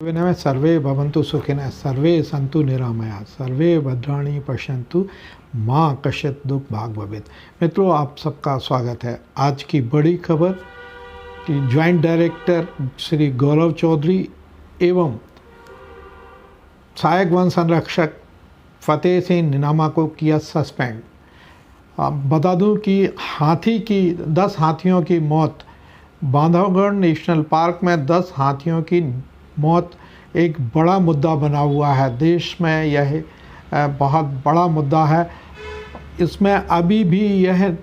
विनय सर्वे भवन्तु सुखिनः सर्वे सन्तु निरामया सर्वे भद्राणि पश्यन्तु माँ कश्चित् दुख भाग भवेत्। मित्रों, आप सबका स्वागत है। आज की बड़ी खबर कि ज्वाइंट डायरेक्टर श्री गौरव चौधरी एवं सहायक वन संरक्षक फतेह सिंह निनामा को किया सस्पेंड। बता दूं कि 10 हाथियों की मौत, बांधवगढ़ नेशनल पार्क में 10 हाथियों की मौत एक बड़ा मुद्दा बना हुआ है। देश में यह बहुत बड़ा मुद्दा है। इसमें अभी भी यह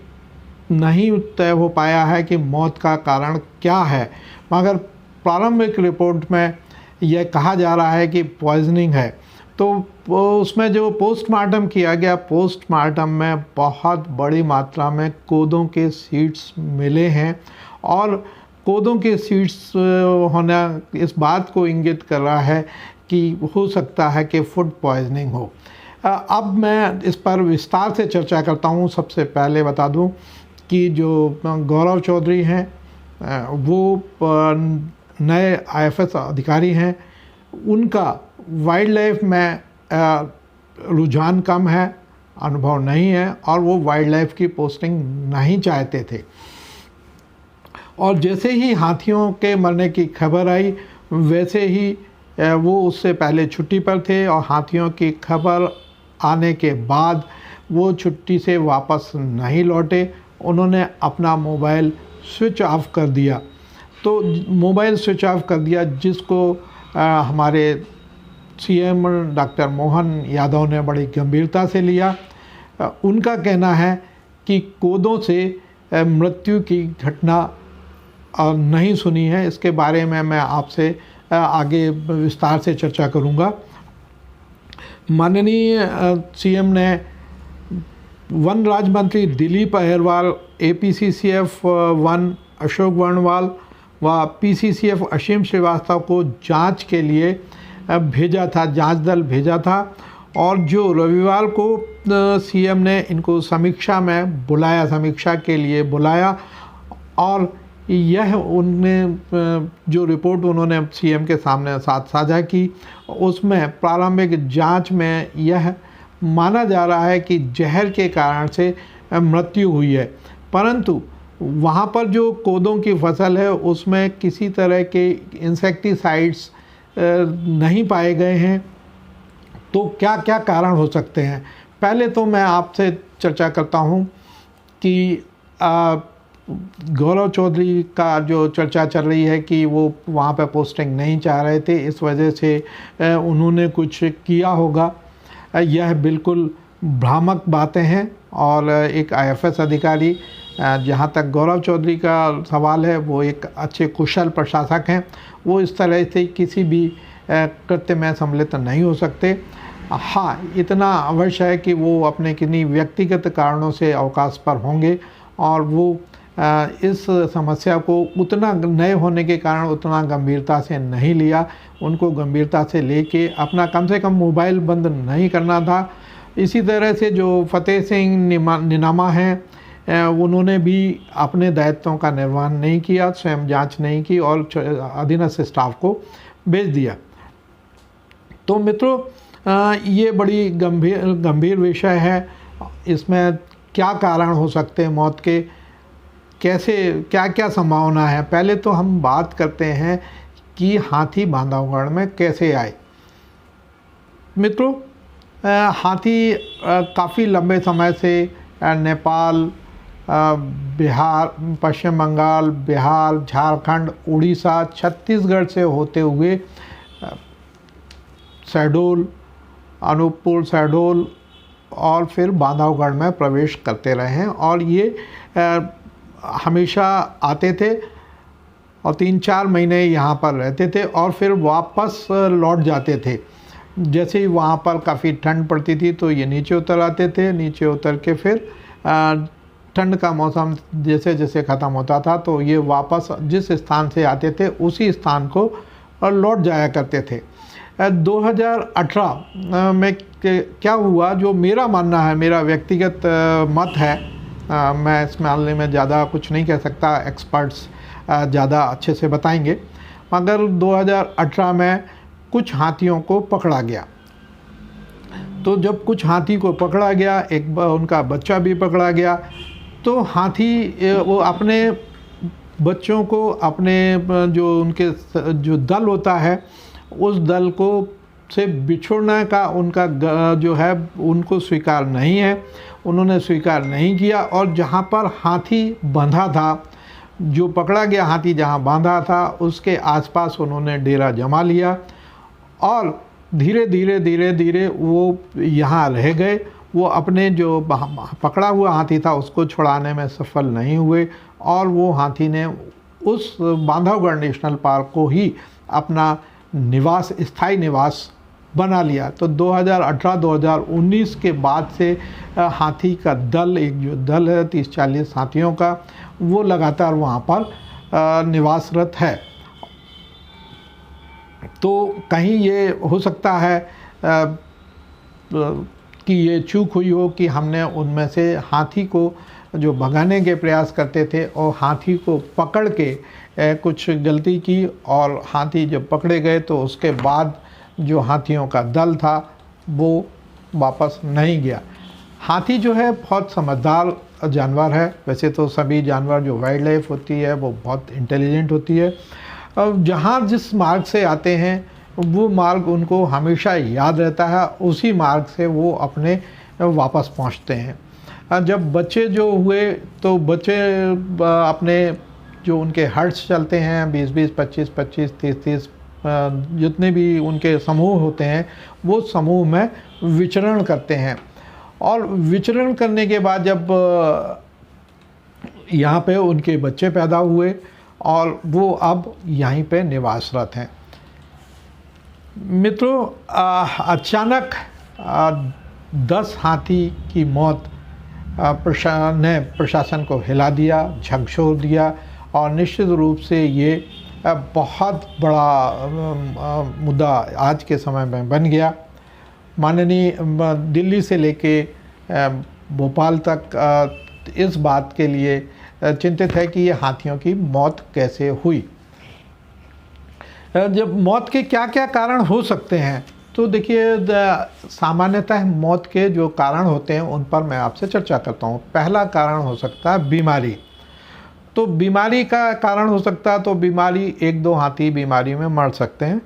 नहीं तय हो पाया है कि मौत का कारण क्या है, मगर प्रारंभिक रिपोर्ट में यह कहा जा रहा है कि पॉइजनिंग है। तो उसमें जो पोस्टमार्टम किया गया, पोस्टमार्टम में बहुत बड़ी मात्रा में कोदों के सीड्स मिले हैं और कोदों के सीड्स होना इस बात को इंगित कर रहा है कि हो सकता है कि फूड पॉइजनिंग हो। अब मैं इस पर विस्तार से चर्चा करता हूं। सबसे पहले बता दूं कि जो गौरव चौधरी हैं वो नए आईएफएस अधिकारी हैं। उनका वाइल्ड लाइफ में रुझान कम है, अनुभव नहीं है और वो वाइल्ड लाइफ की पोस्टिंग नहीं चाहते थे। और जैसे ही हाथियों के मरने की खबर आई, वैसे ही वो उससे पहले छुट्टी पर थे और हाथियों की खबर आने के बाद वो छुट्टी से वापस नहीं लौटे। उन्होंने अपना मोबाइल स्विच ऑफ कर दिया। तो मोबाइल स्विच ऑफ कर दिया, जिसको हमारे सीएम डॉक्टर मोहन यादव ने बड़ी गंभीरता से लिया। उनका कहना है कि कोदों से मृत्यु की घटना नहीं सुनी है। इसके बारे में मैं आपसे आगे विस्तार से चर्चा करूंगा। माननीय सीएम ने वन राज्य मंत्री दिलीप अहिरवाल, एपीसीसीएफ वन अशोक वर्णवाल व पीसीसीएफ असीम श्रीवास्तव को जांच के लिए भेजा था, जांच दल भेजा था। और जो रविवार को सीएम ने इनको समीक्षा में बुलाया, समीक्षा के लिए बुलाया और यह उनने जो रिपोर्ट उन्होंने सीएम के सामने साथ साझा की, उसमें प्रारंभिक जांच में यह माना जा रहा है कि जहर के कारण से मृत्यु हुई है। परंतु वहाँ पर जो कोदों की फसल है उसमें किसी तरह के इंसेक्टिसाइड्स नहीं पाए गए हैं। तो क्या क्या कारण हो सकते हैं? पहले तो मैं आपसे चर्चा करता हूँ कि गौरव चौधरी का जो चर्चा चल रही है कि वो वहाँ पे पोस्टिंग नहीं चाह रहे थे, इस वजह से उन्होंने कुछ किया होगा। यह बिल्कुल भ्रामक बातें हैं। और एक आईएफएस अधिकारी, जहाँ तक गौरव चौधरी का सवाल है, वो एक अच्छे कुशल प्रशासक हैं। वो इस तरह से किसी भी कृत्य में सम्मिलित नहीं हो सकते। हाँ, इतना अवश्य है कि वो अपने किन्हीं व्यक्तिगत कारणों से अवकाश पर होंगे और वो इस समस्या को उतना नए होने के कारण उतना गंभीरता से नहीं लिया। उनको गंभीरता से लेके अपना कम से कम मोबाइल बंद नहीं करना था। इसी तरह से जो फतेह सिंह निनामा हैं, उन्होंने भी अपने दायित्वों का निर्वहन नहीं किया, स्वयं जांच नहीं की और अधीनस्थ स्टाफ को भेज दिया। तो मित्रों, ये बड़ी गंभीर विषय है। इसमें क्या कारण हो सकते हैं मौत के, कैसे, क्या क्या संभावना है? पहले तो हम बात करते हैं कि हाथी बांधवगढ़ में कैसे आए। मित्रों, हाथी काफ़ी लंबे समय से नेपाल, बिहार, पश्चिम बंगाल, बिहार, झारखंड, उड़ीसा, छत्तीसगढ़ से होते हुए शहडोल, अनूपपुर, शहडोल और फिर बांधवगढ़ में प्रवेश करते रहे हैं। और ये हमेशा आते थे और 3-4 महीने यहाँ पर रहते थे और फिर वापस लौट जाते थे। जैसे ही वहाँ पर काफ़ी ठंड पड़ती थी तो ये नीचे उतर आते थे। नीचे उतर के फिर ठंड का मौसम जैसे जैसे ख़त्म होता था तो ये वापस जिस स्थान से आते थे उसी स्थान को लौट जाया करते थे। 2018 में क्या हुआ, जो मेरा मानना है, मेरा व्यक्तिगत मत है, मैं इस मामले में ज़्यादा कुछ नहीं कह सकता, एक्सपर्ट्स ज़्यादा अच्छे से बताएंगे। मगर 2018 में कुछ हाथियों को पकड़ा गया। तो जब कुछ हाथी को पकड़ा गया, एक उनका बच्चा भी पकड़ा गया, तो हाथी वो अपने बच्चों को, अपने जो उनके जो दल होता है उस दल को से बिछोड़ने का उनका जो है उनको स्वीकार नहीं है, उन्होंने स्वीकार नहीं किया। और जहाँ पर हाथी बंधा था, जो पकड़ा गया हाथी जहाँ बांधा था, उसके आसपास उन्होंने डेरा जमा लिया और धीरे धीरे धीरे धीरे वो यहाँ रह गए। वो अपने जो पकड़ा हुआ हाथी था उसको छुड़ाने में सफल नहीं हुए और वो हाथी ने उस बांधवगढ़ नेशनल पार्क को ही अपना निवास, स्थायी निवास बना लिया। तो 2018-2019 के बाद से हाथी का दल, एक जो दल है 30-40 हाथियों का, वो लगातार वहाँ पर निवासरत है। तो कहीं ये हो सकता है कि ये चूक हुई हो कि हमने उनमें से हाथी को जो भगाने के प्रयास करते थे और हाथी को पकड़ के कुछ गलती की, और हाथी जब पकड़े गए तो उसके बाद जो हाथियों का दल था वो वापस नहीं गया। हाथी जो है बहुत समझदार जानवर है। वैसे तो सभी जानवर जो वाइल्ड लाइफ होती है वो बहुत इंटेलिजेंट होती है। जहाँ जिस मार्ग से आते हैं वो मार्ग उनको हमेशा याद रहता है, उसी मार्ग से वो अपने वापस पहुँचते हैं। जब बच्चे जो हुए तो बच्चे अपने जो उनके हर्ट्स चलते हैं 20-20, 25-25, 30-30 जितने भी उनके समूह होते हैं वो समूह में विचरण करते हैं। और विचरण करने के बाद जब यहाँ पे उनके बच्चे पैदा हुए और वो अब यहीं पे निवासरत हैं। मित्रों, अचानक 10 हाथी की मौत ने प्रशासन को हिला दिया, झकझोर दिया और निश्चित रूप से ये बहुत बड़ा मुद्दा आज के समय में बन गया। माननीय दिल्ली से लेके भोपाल तक इस बात के लिए चिंतित है कि ये हाथियों की मौत कैसे हुई। जब मौत के क्या क्या कारण हो सकते हैं, तो देखिए सामान्यतः मौत के जो कारण होते हैं उन पर मैं आपसे चर्चा करता हूँ। पहला कारण हो सकता है बीमारी। तो बीमारी का कारण हो सकता है, तो बीमारी 1-2 हाथी बीमारी में मर सकते हैं,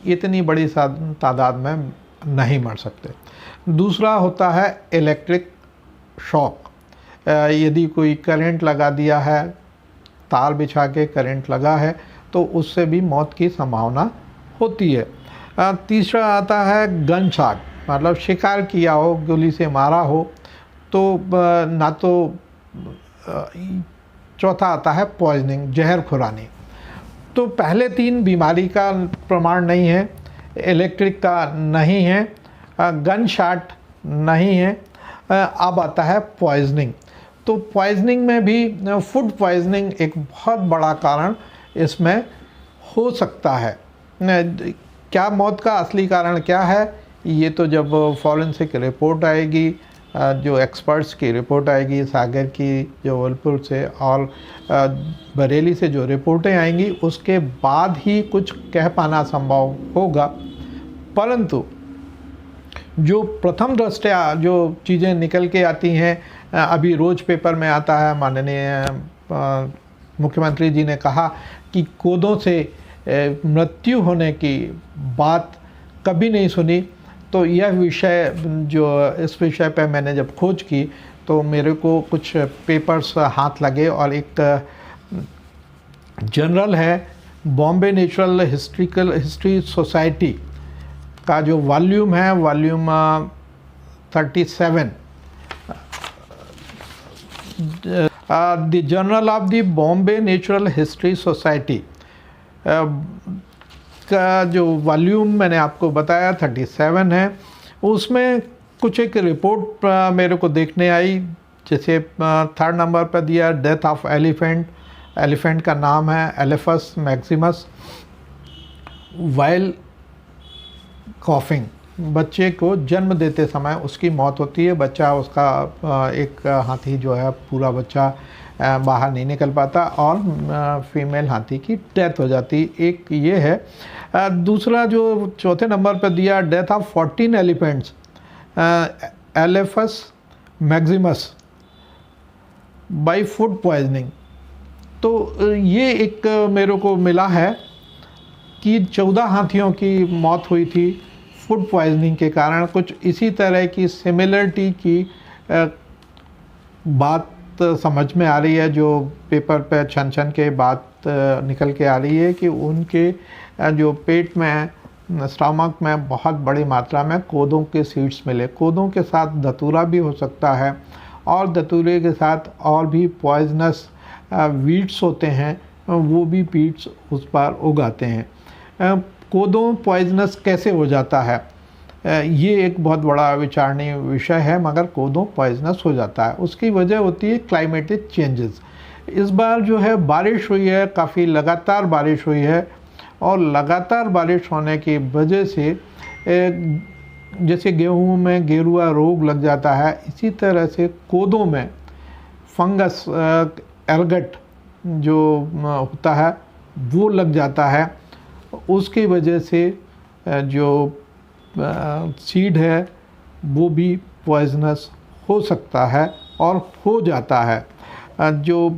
इतनी बड़ी तादाद में नहीं मर सकते। दूसरा होता है इलेक्ट्रिक शॉक। यदि कोई करंट लगा दिया है, तार बिछा के करंट लगा है, तो उससे भी मौत की संभावना होती है। तीसरा आता है गन शॉट, मतलब शिकार किया हो, गोली से मारा हो तो ना तो। चौथा आता है पॉइजनिंग, जहर खुरानी। तो पहले 3 बीमारी का प्रमाण नहीं है, इलेक्ट्रिक का नहीं है, गन शॉट नहीं है। अब आता है पॉइजनिंग। तो पॉइजनिंग में भी फूड पॉइजनिंग एक बहुत बड़ा कारण इसमें हो सकता है। क्या मौत का असली कारण क्या है, ये तो जब फॉरेंसिक रिपोर्ट आएगी, जो एक्सपर्ट्स की रिपोर्ट आएगी, सागर की, जबलपुर से और बरेली से जो रिपोर्टें आएंगी, उसके बाद ही कुछ कह पाना संभव होगा। परंतु जो प्रथम दृष्टया जो चीज़ें निकल के आती हैं, अभी रोज़ पेपर में आता है, माननीय मुख्यमंत्री जी ने कहा कि कोदों से मृत्यु होने की बात कभी नहीं सुनी। तो यह विषय जो इस विषय पे मैंने जब खोज की तो मेरे को कुछ पेपर्स हाथ लगे और एक जर्नल है बॉम्बे नेचुरल हिस्ट्री सोसाइटी का जो वॉल्यूम है, volume 37, the journal of the Bombay natural history society का जो वॉल्यूम मैंने आपको बताया 37 है। उसमें कुछ एक रिपोर्ट मेरे को देखने आई, जैसे 3rd नंबर पर दिया डेथ ऑफ एलिफेंट। एलिफेंट का नाम है एलेफस मैक्सिमस वाइल कॉफिंग। बच्चे को जन्म देते समय उसकी मौत होती है। बच्चा उसका एक हाथी जो है पूरा बच्चा बाहर नहीं निकल पाता और फीमेल हाथी की डेथ हो जाती। एक ये है। दूसरा जो चौथे नंबर पर दिया, death of 14 elephants Elephas maximus by food poisoning. तो ये एक मेरे को मिला है कि 14 हाथियों की मौत हुई थी फूड पॉइजनिंग के कारण। कुछ इसी तरह की सिमिलरिटी की बात समझ में आ रही है, जो पेपर पे छन छन के बात निकल के आ रही है कि उनके जो पेट में, स्टमक में बहुत बड़ी मात्रा में कोदों के सीड्स मिले। कोदों के साथ धतूरा भी हो सकता है और धतूरे के साथ और भी पॉइजनस वीड्स होते हैं, वो भी पीड्स उस पर उगाते हैं। कोदों पॉइजनस कैसे हो जाता है, ये एक बहुत बड़ा विचारणीय विषय है, मगर कोदों पॉइजनस हो जाता है। उसकी वजह होती है क्लाइमेटिक चेंजेस। इस बार जो है बारिश हुई है, काफ़ी लगातार बारिश हुई है, और लगातार बारिश होने की वजह से जैसे गेहूं में गेरुआ रोग लग जाता है, इसी तरह से कोदों में फंगस एरगट जो होता है वो लग जाता है। उसकी वजह से जो सीड है वो भी पॉइजनस हो सकता है और हो जाता है। जो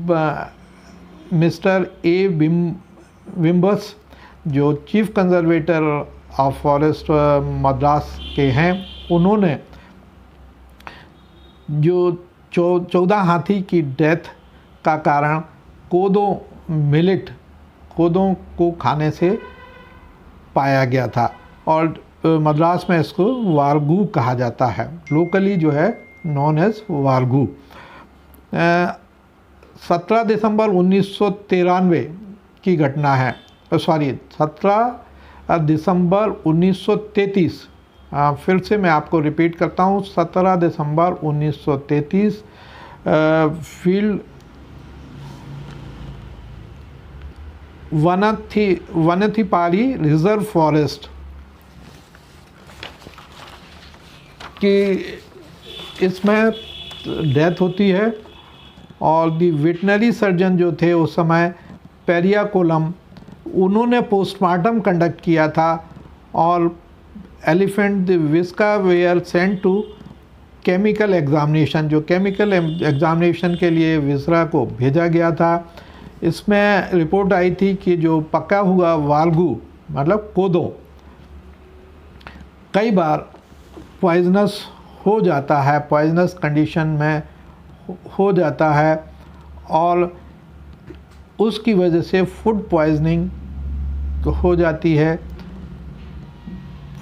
मिस्टर ए विम्बस जो chief conservator of forest Madras के हैं, उन्होंने जो 14 हाथी की डेथ का कारण कोदों मिलेट, कोदों को खाने से पाया गया था, और मद्रास में इसको वारगू कहा जाता है। लोकली जो है नॉन एज वारगू। 17 दिसंबर 1993 की घटना है, 17 दिसंबर 1933। फिर से मैं आपको रिपीट करता हूँ, 17 दिसंबर 1933 फील्ड वनथिपारी रिजर्व फॉरेस्ट कि इसमें डेथ होती है। और दी वेटनरी सर्जन जो थे उस समय पेरिया कोलम, उन्होंने पोस्टमार्टम कंडक्ट किया था, और elephant viscera were sent to chemical examination, जो केमिकल एग्जामिनेशन के लिए विसरा को भेजा गया था। इसमें रिपोर्ट आई थी कि जो पका हुआ वालगू मतलब कोदो कई बार पॉइजनस हो जाता है, पॉइजनस कंडीशन में हो जाता है, और उसकी वजह से फूड पॉइजनिंग हो जाती है।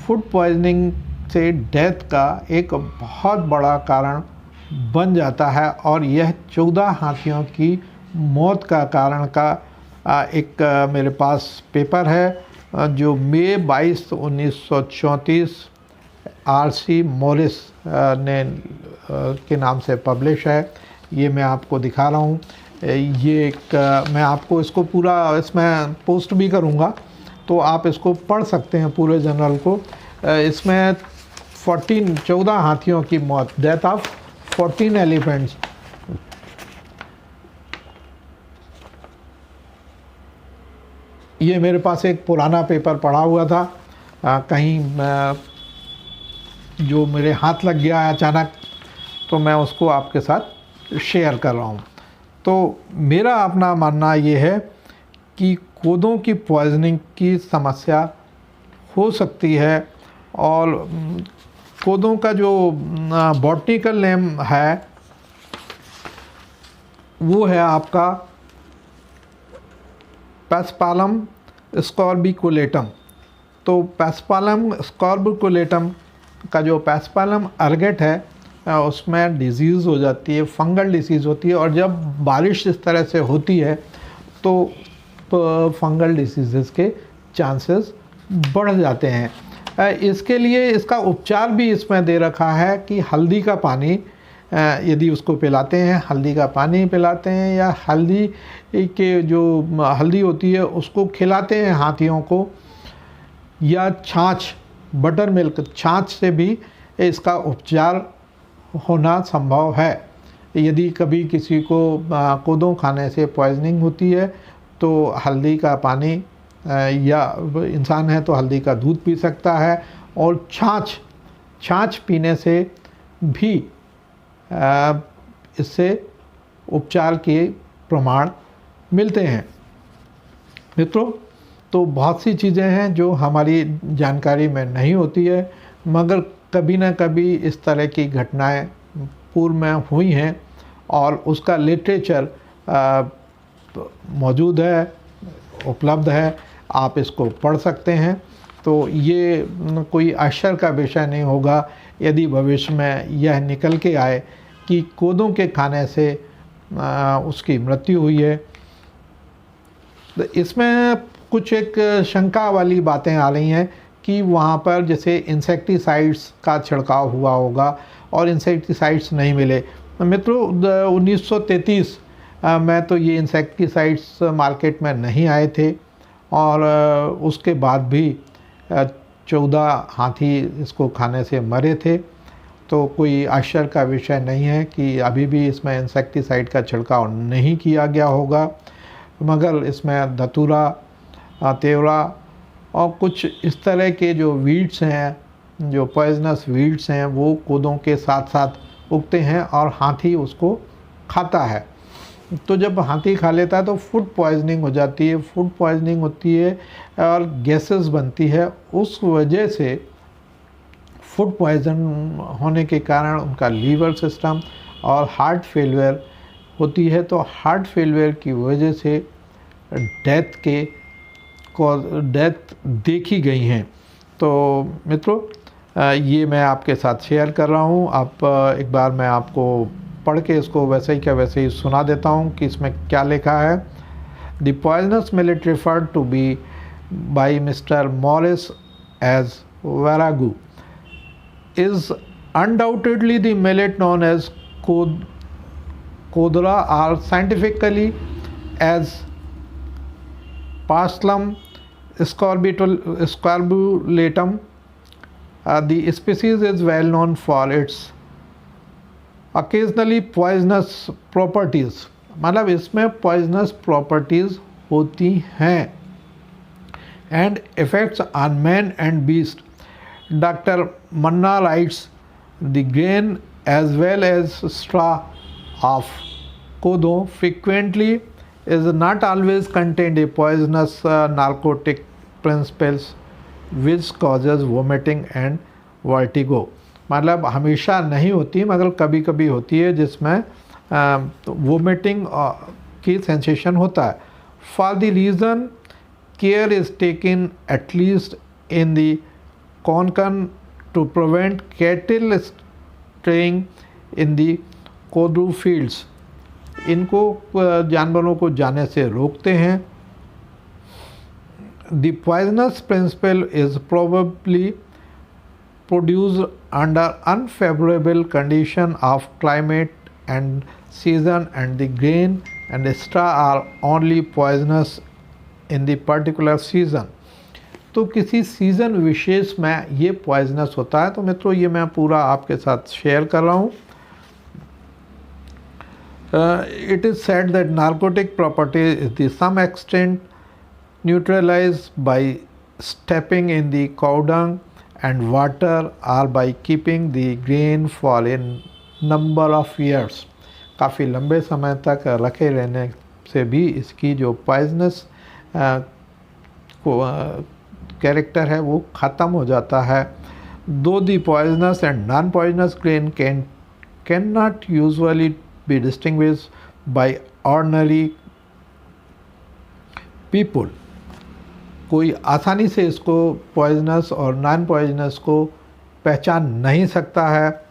फूड पॉइजनिंग से डेथ का एक बहुत बड़ा कारण बन जाता है, और यह 14 हाथियों की मौत का कारण का एक मेरे पास पेपर है जो मई 22, 1934 आर.सी. मॉरिस ने के नाम से पब्लिश है। ये मैं आपको दिखा रहा हूँ। ये एक मैं आपको इसको पूरा इसमें पोस्ट भी करूँगा, तो आप इसको पढ़ सकते हैं पूरे जर्नल को। इसमें 14 हाथियों की मौत, डेथ ऑफ 14 एलिफेंट्स। ये मेरे पास एक पुराना पेपर पड़ा हुआ था, कहीं जो मेरे हाथ लग गया अचानक, तो मैं उसको आपके साथ शेयर कर रहा हूँ। तो मेरा अपना मानना ये है कि कोदों की पॉइजनिंग की समस्या हो सकती है, और कोदों का जो बॉटनिकल नेम है वो है आपका पैस्पालम स्कॉर्बिकुलेटम। तो पैस्पालम स्कॉर्बिकुलेटम का जो पैस्पालम अर्गेट है उसमें डिजीज़ हो जाती है, फंगल डिसीज़ होती है, और जब बारिश इस तरह से होती है तो फंगल डिसीज़ के चांसेस बढ़ जाते हैं। इसके लिए इसका उपचार भी इसमें दे रखा है कि हल्दी का पानी यदि उसको पिलाते हैं, हल्दी का पानी पिलाते हैं, या हल्दी के जो हल्दी होती है उसको खिलाते हैं हाथियों को, या छाछ, बटर मिल्क छाछ से भी इसका उपचार होना संभव है। यदि कभी किसी को कोदो खाने से पॉइजनिंग होती है तो हल्दी का पानी या इंसान है तो हल्दी का दूध पी सकता है, और छाछ पीने से भी इससे उपचार के प्रमाण मिलते हैं। मित्रों, तो बहुत सी चीज़ें हैं जो हमारी जानकारी में नहीं होती है, मगर कभी ना कभी इस तरह की घटनाएं पूर्व में हुई हैं और उसका लिटरेचर मौजूद है, उपलब्ध है, आप इसको पढ़ सकते हैं। तो ये कोई आश्चर्य का विषय नहीं होगा यदि भविष्य में यह निकल के आए कि कोदों के खाने से उसकी मृत्यु हुई है। तो इसमें कुछ एक शंका वाली बातें आ रही हैं कि वहाँ पर जैसे इंसेक्टिसाइड्स का छिड़काव हुआ होगा और इंसेक्टिसाइड्स नहीं मिले। मित्रों, 1933 में तो ये इंसेक्टिसाइड्स मार्केट में नहीं आए थे और उसके बाद भी 14 हाथी इसको खाने से मरे थे। तो कोई आश्चर्य का विषय नहीं है कि अभी भी इसमें इंसेक्टिसाइड का छिड़काव नहीं किया गया होगा, मगर इसमें धतूरा, तेवरा और कुछ इस तरह के जो वीड्स हैं, जो पॉइजनस वीड्स हैं, वो कोदों के साथ साथ उगते हैं और हाथी उसको खाता है। तो जब हाथी खा लेता है तो फूड पॉइजनिंग हो जाती है, फूड पॉइजनिंग होती है और गैसेस बनती है। उस वजह से फूड पॉइजन होने के कारण उनका लीवर सिस्टम और हार्ट फेलियर होती है। तो हार्ट फेलियर की वजह से डेथ देखी गई हैं। तो मित्रों, ये मैं आपके साथ शेयर कर रहा हूँ। आप एक बार मैं आपको पढ़ के इसको वैसे ही क्या वैसे ही सुना देता हूँ कि इसमें क्या लिखा है। The poisonous millet referred to be by mister Morris as varagu is undoubtedly the millet known as kodra or scientifically as Paslum scorbulatum. The species is well known for its occasionally poisonous properties. मतलब इसमें poisonous properties होती हैं and effects on man and beast. Dr. Manna writes, the grain as well as straw of kodo frequently is not always contained a poisonous narcotic principles which causes vomiting and vertigo. मतलब हमेशा नहीं होती मगर कभी कभी होती है जिसमें वोमिटिंग की सेंसेशन होता है. For the reason care is taken at least in the Konkan to prevent cattle straying in the Kodu fields. इनको जानवरों को जाने से रोकते हैं. The poisonous principle is probably produced under unfavorable condition of climate and season, and the grain and straw are only poisonous in the particular season. तो किसी season विशेष में ये पॉइजनस होता है. तो मित्रों, ये मैं पूरा आपके साथ शेयर कर रहा हूँ. It is said that narcotic property is to some extent neutralized by steeping in the cow dung and water or by keeping the grain for a number of years. काफ़ी लंबे समय तक रखे रहने से भी इसकी जो पॉइजनस कैरेक्टर है वो ख़त्म हो जाता है. Though the poisonous and non-poisonous grain cannot usually be distinguished by ordinary people. कोई आसानी से इसको पॉइजनस और नॉन पॉइजनस को पहचान नहीं सकता है.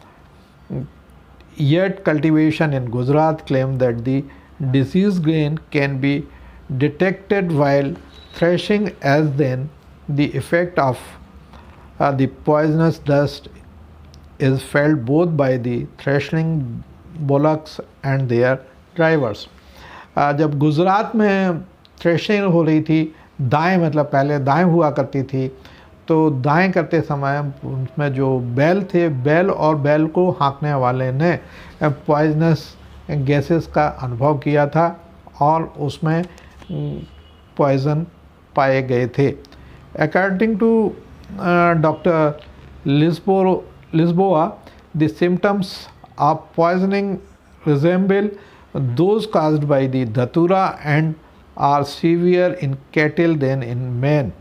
Yet cultivation in Gujarat claim that the diseased grain can be detected while threshing, as then the effect of the poisonous dust is felt both by the threshing bullocks and their drivers. जब गुजरात में threshing हो रही थी, दाएं मतलब पहले दाएं हुआ करती थी, तो दाएं करते समय उसमें जो बैल थे, बैल और बैल को हाँकने वाले ने पॉइजनस गैसेस का अनुभव किया था और उसमें पॉइज़न पाए गए थे। According to doctor Lisboa, the symptoms of poisoning resemble those caused by the dhatura and are severe in cattle than in man.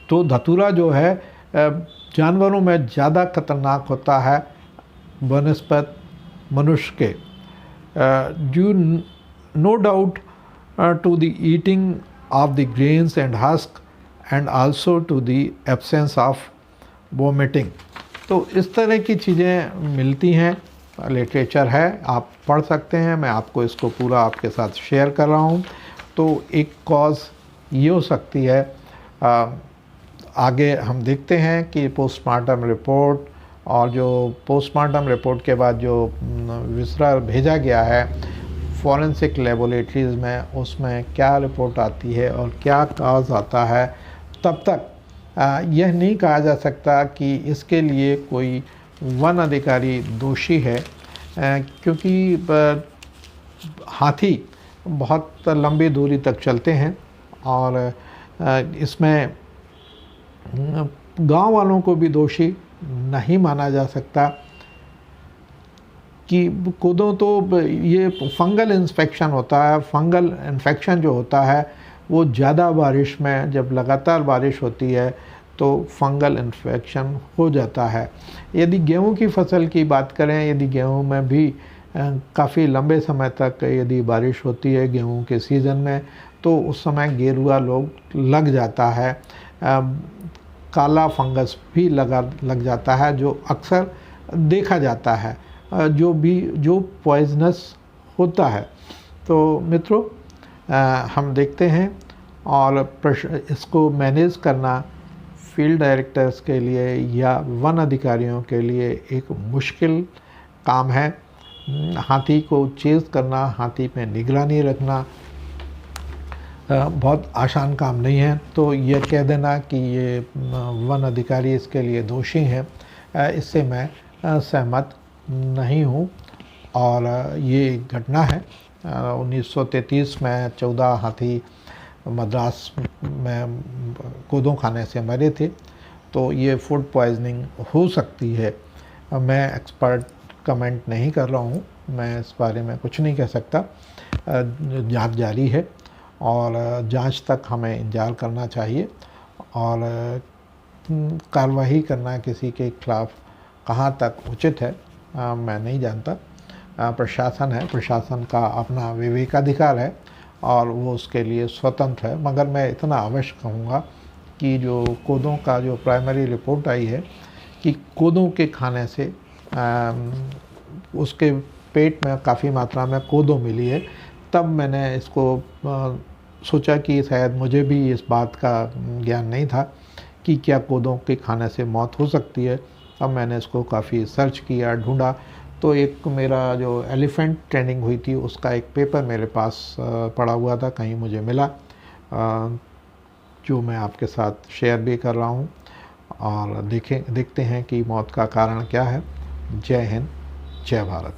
तो धतूरा जो है जानवरों में ज़्यादा खतरनाक होता है बनस्पत मनुष्य के। Due no doubt to the eating of the grains and husk and also to the absence of vomiting. तो इस तरह की चीज़ें मिलती हैं, लिटरेचर है, आप पढ़ सकते हैं। मैं आपको इसको पूरा आपके साथ शेयर कर रहा हूँ। तो एक कॉज ये हो सकती है। आगे हम देखते हैं कि पोस्टमार्टम रिपोर्ट और जो पोस्टमार्टम रिपोर्ट के बाद जो विसरा भेजा गया है फॉरेंसिक लेबोरेटरीज़ में, उसमें क्या रिपोर्ट आती है और क्या काज आता है। तब तक यह नहीं कहा जा सकता कि इसके लिए कोई वन अधिकारी दोषी है, क्योंकि हाथी बहुत लंबी दूरी तक चलते हैं और इसमें गांव वालों को भी दोषी नहीं माना जा सकता। कि कूदों तो ये फंगल इन्फेक्शन होता है। फंगल इन्फेक्शन जो होता है वो ज़्यादा बारिश में, जब लगातार बारिश होती है तो फंगल इन्फेक्शन हो जाता है। यदि गेहूं की फसल की बात करें, यदि गेहूं में भी काफ़ी लंबे समय तक यदि बारिश होती है गेहूं के सीज़न में, तो उस समय गेरुआ लोग लग जाता है। काला फंगस भी लग जाता है, जो अक्सर देखा जाता है, जो पॉइजनस होता है। तो मित्रों, हम देखते हैं और इसको मैनेज करना फील्ड डायरेक्टर्स के लिए या वन अधिकारियों के लिए एक मुश्किल काम है। हाथी को चेज़ करना, हाथी पे निगरानी रखना बहुत आसान काम नहीं है। तो ये कह देना कि ये वन अधिकारी इसके लिए दोषी हैं, इससे मैं सहमत नहीं हूँ। और ये घटना है 1933 में 14 हाथी मद्रास में कूदों खाने से मरे थे। तो ये फूड पॉइजनिंग हो सकती है। मैं एक्सपर्ट कमेंट नहीं कर रहा हूँ, मैं इस बारे में कुछ नहीं कह सकता। जांच जारी है और जांच तक हमें इंतजार करना चाहिए और कार्रवाई करना किसी के खिलाफ़ कहाँ तक उचित है मैं नहीं जानता। प्रशासन है, प्रशासन का अपना विवेकाधिकार है और वो उसके लिए स्वतंत्र है। मगर मैं इतना अवश्य कहूँगा कि जो कोदों का जो प्राइमरी रिपोर्ट आई है कि कोदों के खाने से उसके पेट में काफ़ी मात्रा में कोदो मिली है, तब मैंने इसको सोचा कि शायद मुझे भी इस बात का ज्ञान नहीं था कि क्या कोदों के खाने से मौत हो सकती है। अब मैंने इसको काफ़ी सर्च किया, ढूंढा, तो एक मेरा जो एलिफेंट ट्रेनिंग हुई थी उसका एक पेपर मेरे पास पड़ा हुआ था, कहीं मुझे मिला, जो मैं आपके साथ शेयर भी कर रहा हूँ। और देखते हैं कि मौत का कारण क्या है। जय हिंद, जय भारत।